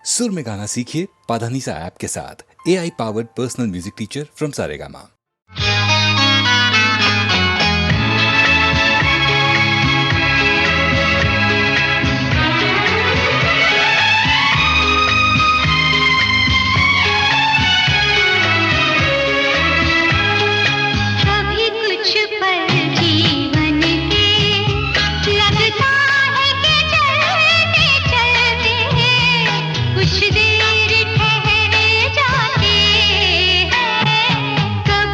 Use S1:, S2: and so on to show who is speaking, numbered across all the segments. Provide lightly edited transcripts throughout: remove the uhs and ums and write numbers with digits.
S1: सुर में गाना सीखिए पाधानीसा ऐप के साथ। AI powered personal music teacher from Saregama.
S2: कुछ देर ठहर जाते हैं, कभी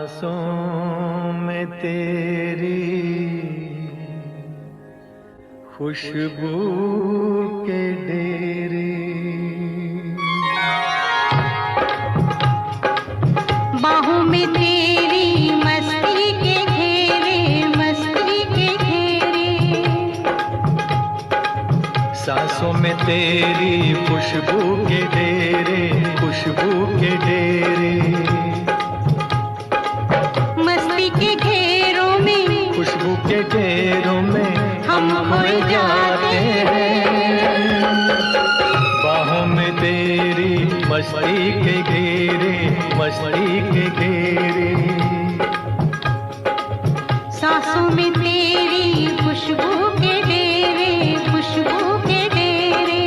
S2: सांसों में तेरी खुशबू के डेरे,
S3: बाहों में तेरी मस्ती के घेरे, मस्ती के घेरे,
S2: सांसों में तेरी खुशबू के डेरे, खुशबू के डेरे,
S3: मस्ती के घेरों में,
S2: खुशबू के घेरों में हम खोए जाते हैं। बाहों में तेरी मस्ती के घेरे, मस्ती के घेरे,
S3: सांसों में तेरी खुशबू के डेरे, खुशबू के डेरे,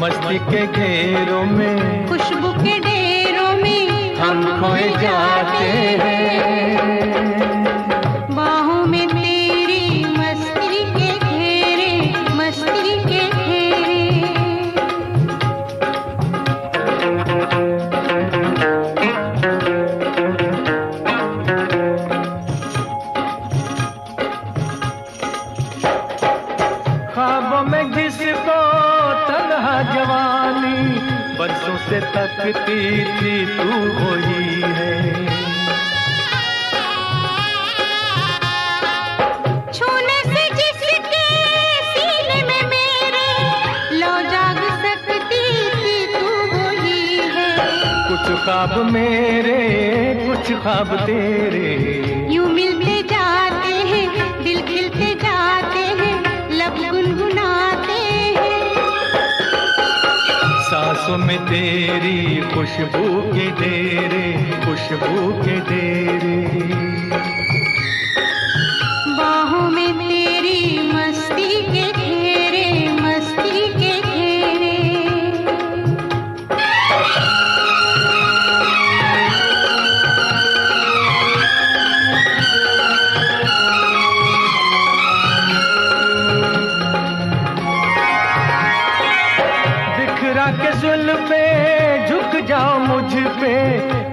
S2: मस्ती के घेरों में,
S3: खुशबू के डेरों में
S2: हम खोए जाते हैं।
S3: बाहों में तेरी मस्ती के घेरे, मस्ती के घेरे,
S2: ख्वाबों में जिसको तन्हा जवानी बरसों से तकती थी तू वही है।
S3: छूने से जिसके सीने में मेरे लो जाग सकती थी तू वही है।
S2: कुछ ख्वाब मेरे, कुछ ख्वाब तेरे,
S3: यूं मिलते जाते हैं, दिल खिलते जाते हैं, लब गुनगुनाते हैं।
S2: सांसों में तेरी खुशबू के डेरे, खुशबू के डेरे,
S3: बाहों में तेरी मस्ती के घेरे, मस्ती के घेरे,
S2: बिखरा के जुल्फे झुक जाओ मुझ पे,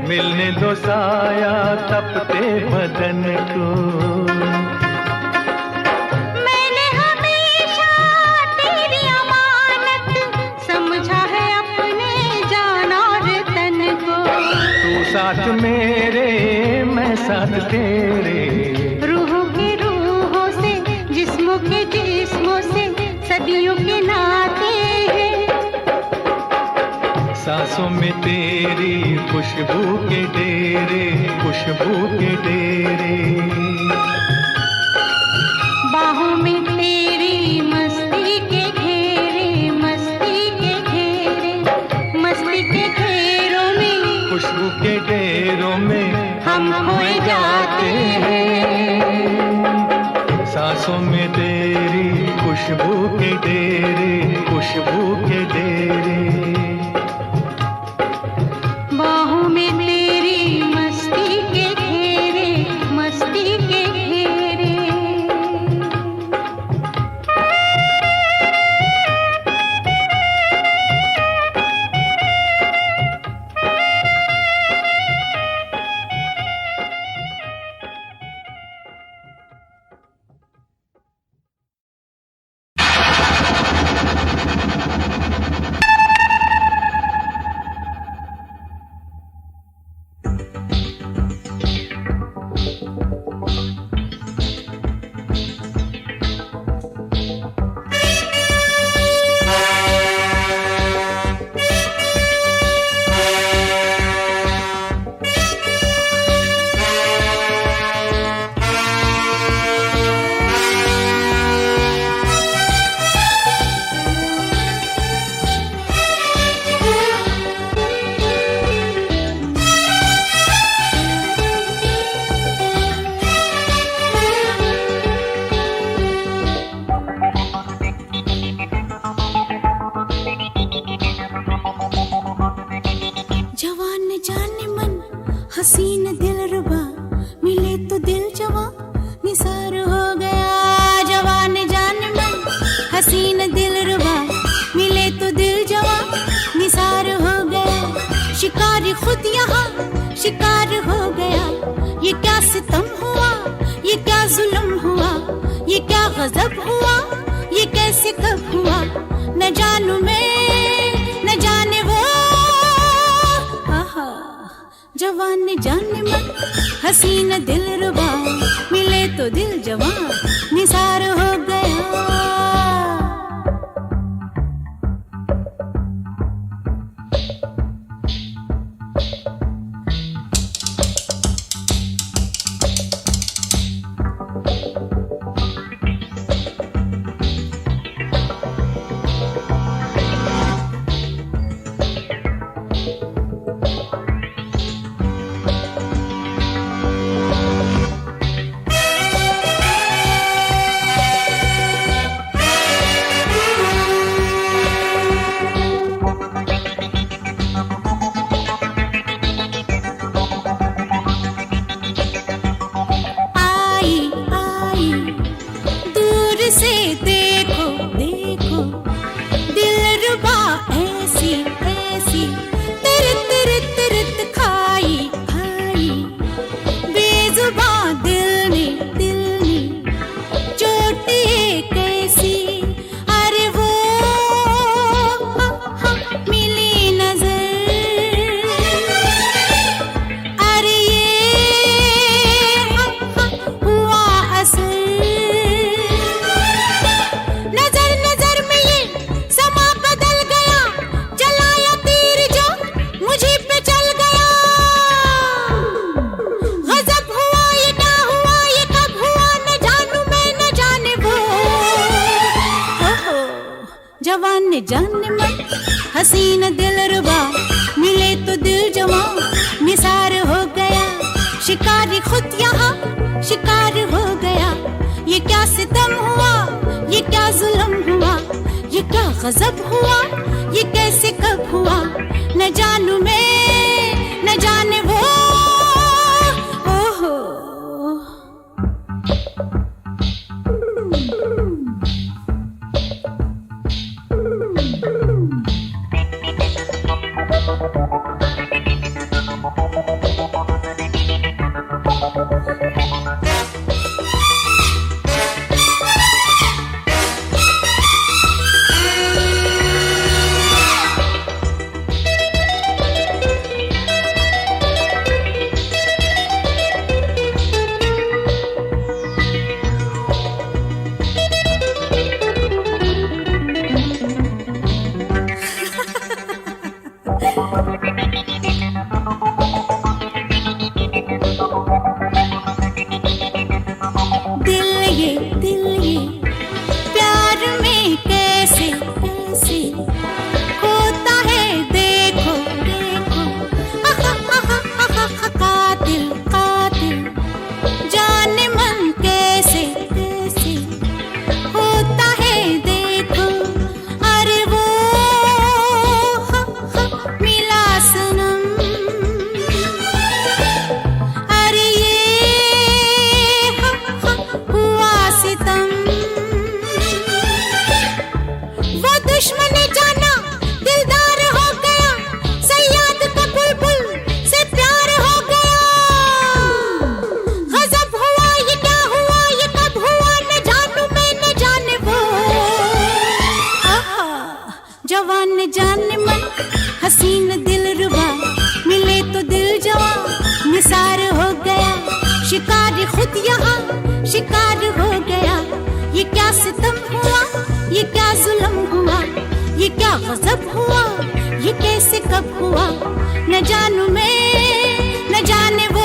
S2: मिलने दो साया तपते बदन को।
S3: मैंने हमेशा तेरी अमानत समझा है अपने जान और तन को।
S2: तू साथ मेरे, मैं साथ तेरे,
S3: रूहों के रूहों से, जिस्मों के जिस्मों से सदियों के नाते हैं।
S2: सांसों में तेरी खुशबू के डेरे, खुशबू के डेरे,
S3: बाहों में तेरी मस्ती के घेरे, मस्ती के घेरे, मस्ती के घेरों में
S2: खुशबू के डेरों में
S3: हम खोए जाते हैं।
S2: सांसों में तेरी खुशबू के डेरे, खुशबू के डेरे,
S3: बाहों में तेरी मस्ती के घेरे, मस्ती के घेरे,
S4: हसीन दिलरुबा मिले तो दिल जवां निसार हो गया। जवान जान मन हसीन दिलरुबा मिले तो दिल जवां निसार हो गया। शिकारी खुद यहाँ शिकार हो गया। ये क्या सितम हुआ, ये क्या जुल्म हुआ, ये क्या गजब हुआ, ये कैसे कब हुआ, न जानू मैं न जाने वो। आहा, जवान ने जाने मन, हसीन दिलरुबा, मिले तो दिल जवान निसार हो गया। जवान ने जाने मन, हसीन दिलरुबा, मिले तो दिल जवां निसार हो गया। शिकारी खुद यहाँ शिकार हो गया। ये क्या सितम हुआ, ये क्या जुल्म हुआ, ये क्या गजब हुआ, ये कैसे कब हुआ, न जानू मैं न जाने वो। ओहो जवान ने जाने मन, हसीन दिलरुबा, मिले तो दिल जवां निसार हो गया। शिकार खुद यहाँ शिकार हो गया। ये क्या सितम हुआ, ये क्या जुल्म हुआ, ये क्या गजब हुआ, ये कैसे कब हुआ, न जानू मैं न जाने वो।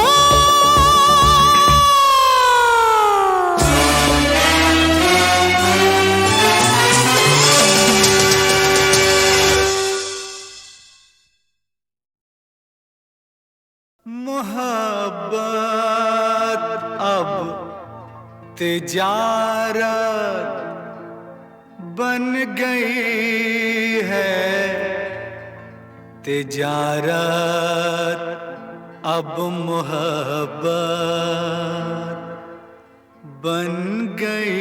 S2: मोहब्बत अब तिजारत बन गई है। तिजारत अब मोहब्बत बन गई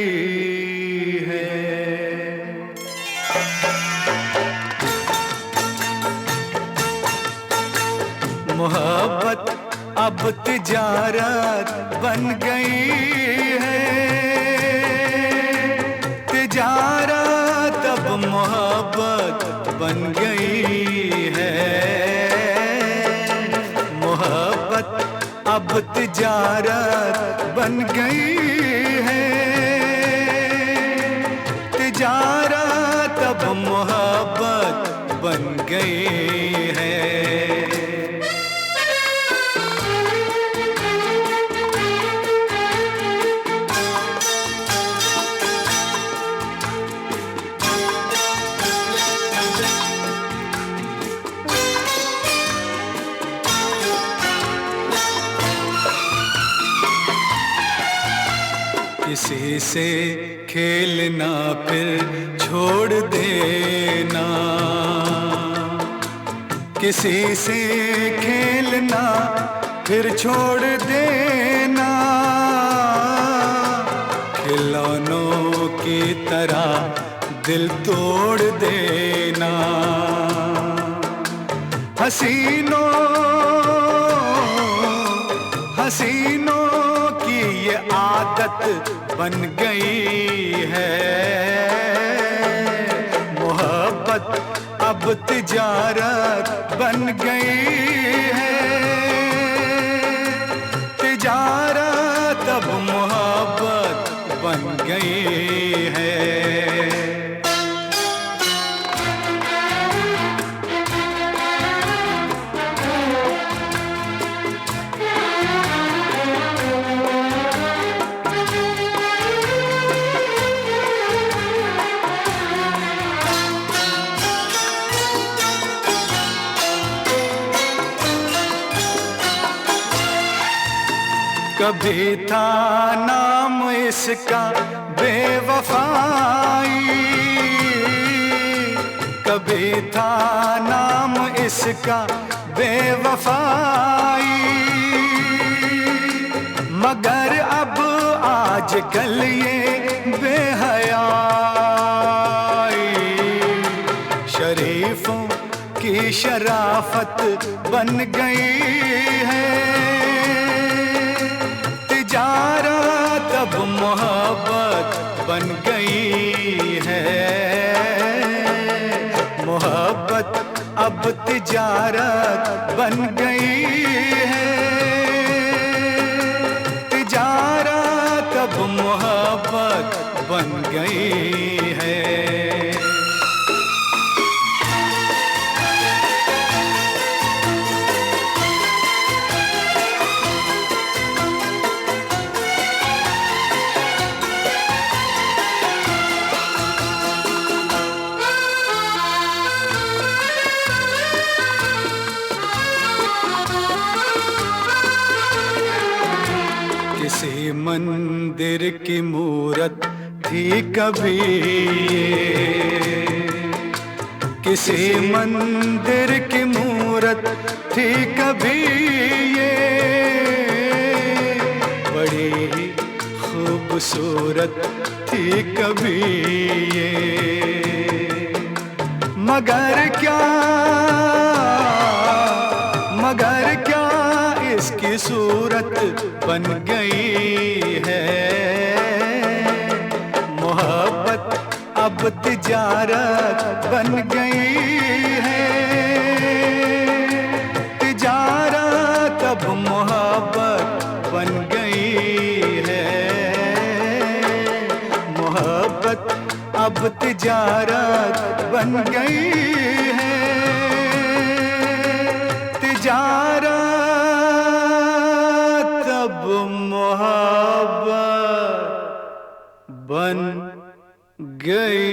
S2: है। मोहब्बत अब तिजारत बन गई है, तिजारत अब मोहब्बत बन गई है, मोहब्बत अब तिजारत बन गई है, तिजारत अब मोहब्बत बन गई है। किसी से खेलना फिर छोड़ देना, किसी से खेलना फिर छोड़ देना, खिलौनों की तरह दिल तोड़ देना, हसीनों हसीनों की ये आदत बन गई है, मोहब्बत अब तिजारत बन गई है, तिजारत अब मोहब्बत बन गई है। कभी था नाम इसका बेवफाई, कभी था नाम इसका बेवफाई, मगर अब आजकल ये बेहयाई शरीफों की शराफत बन गई है, तिजारत अब मोहब्बत बन गई है, मोहब्बत अब तिजारत बन गई है, तिजारत अब मोहब्बत बन गई है। किसी मंदिर की मूरत थी कभी ये, किसी मंदिर की मूरत थी कभी ये, बड़ी ही खूबसूरत थी कभी ये, मगर क्या इसकी सूरत बन गई है, मोहब्बत अब तिजारत बन गई है, तिजारत अब मोहब्बत बन गई है, मोहब्बत अब तिजारत बन गई है, तिजारत अब मोहब्बत बन गई।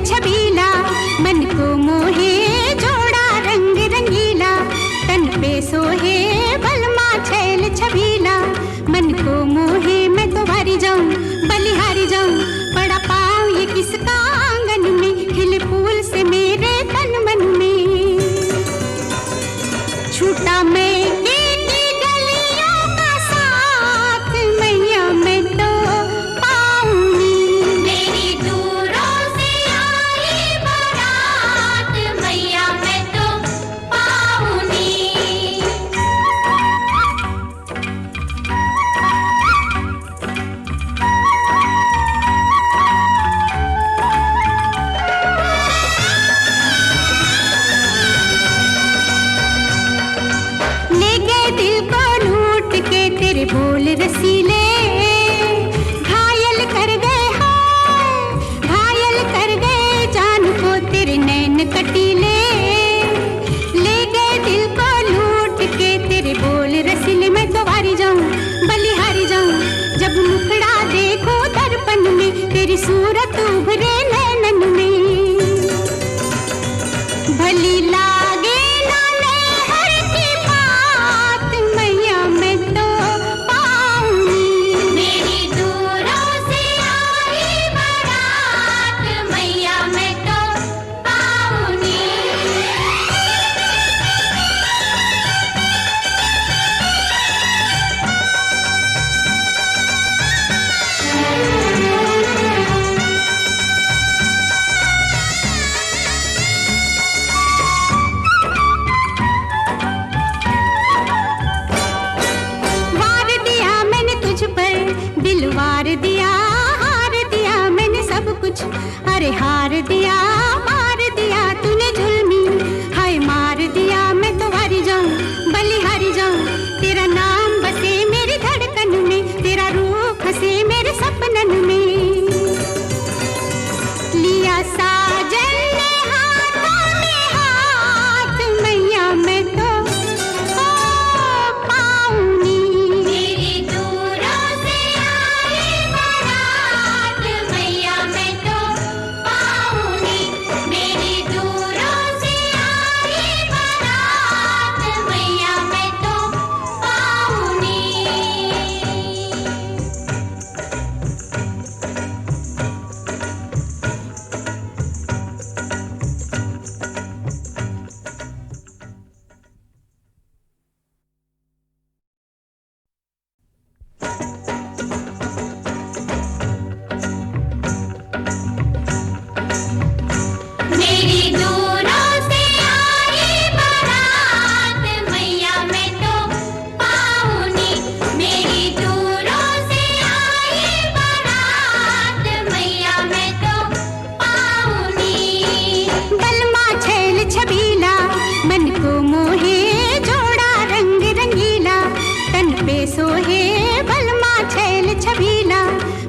S3: छबीला मन को मोहे जोड़ा
S4: दिया मैंने सब कुछ। अरे हार दिया मार दिया तूने जुल्मी, हाय मार दिया मैं तो हारी जाऊं बलिहारी जाऊं। तेरा नाम बसे मेरी धड़कन में, तेरा रूप हंसे मेरे सपनन में। लिया साजन ने हाथों में हाथ, मैया मैं तो पाऊंगी। मेरी दूरों से आए बारात, मैया मैं तो पाऊंगी। मेरी दूरों से आए बारात, मैया मैं तो पाऊंगी। मेरी दूरों से आए बारात, मैया मैं तो पाऊंगी। मेरी दूरों से आए बारात, मैया मैं तो पाऊंगी। बलमा छैल छबीला मन को मोहे, जोड़ा रंग रंगीला तन पे सोहे। बलमा छैल छबीला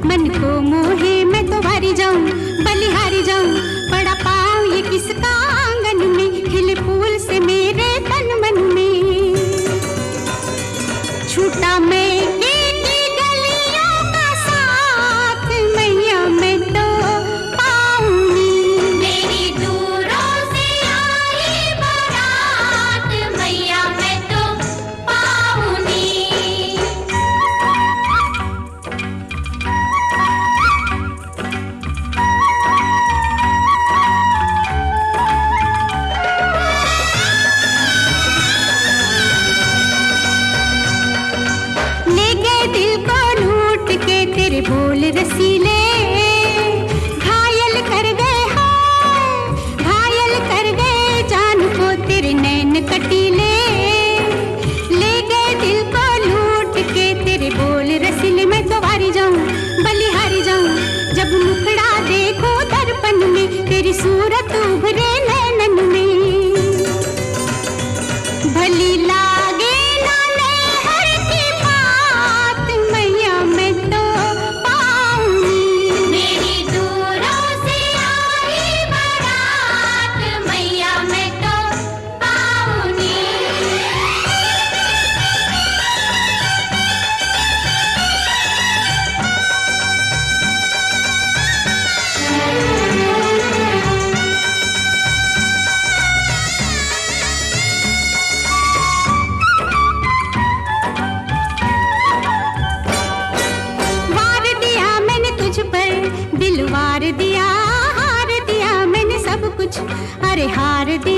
S4: मन को मोहे, मैं तो हारी जाऊं बलिहारी जाऊं। बड़ा पाऊं ये किसका आंगन में, खिले फूल से मेरे तन मन में। छूटा मैं की गलियों का साथ, मैया मैं तो पाऊंगी। मेरी दूरों से आए बारात, मैया मैं तो पाऊंगी। ले गए दिल को लूट के तेरे बोल रसीले, घायल कर गए हाय घायल कर गए जान को तेरे नैन कटीले। ले गए दिल को लूट के तेरे बोल रसीले, मैं तो हारी जाऊं बलिहारी जाऊं। जब मुखड़ा देखो दर्पण में, तेरी सूरत उभरे नैनन में। भली लागे ना नहर की बात, मैया मैं तो पाऊंगी। मेरी दूरों से आए बारात, मैया मैं तो पाऊंगी। वार दिया मैंने तुझ पर दिल वार दिया, हार दिया मैंने सब कुछ। अरे हार दिया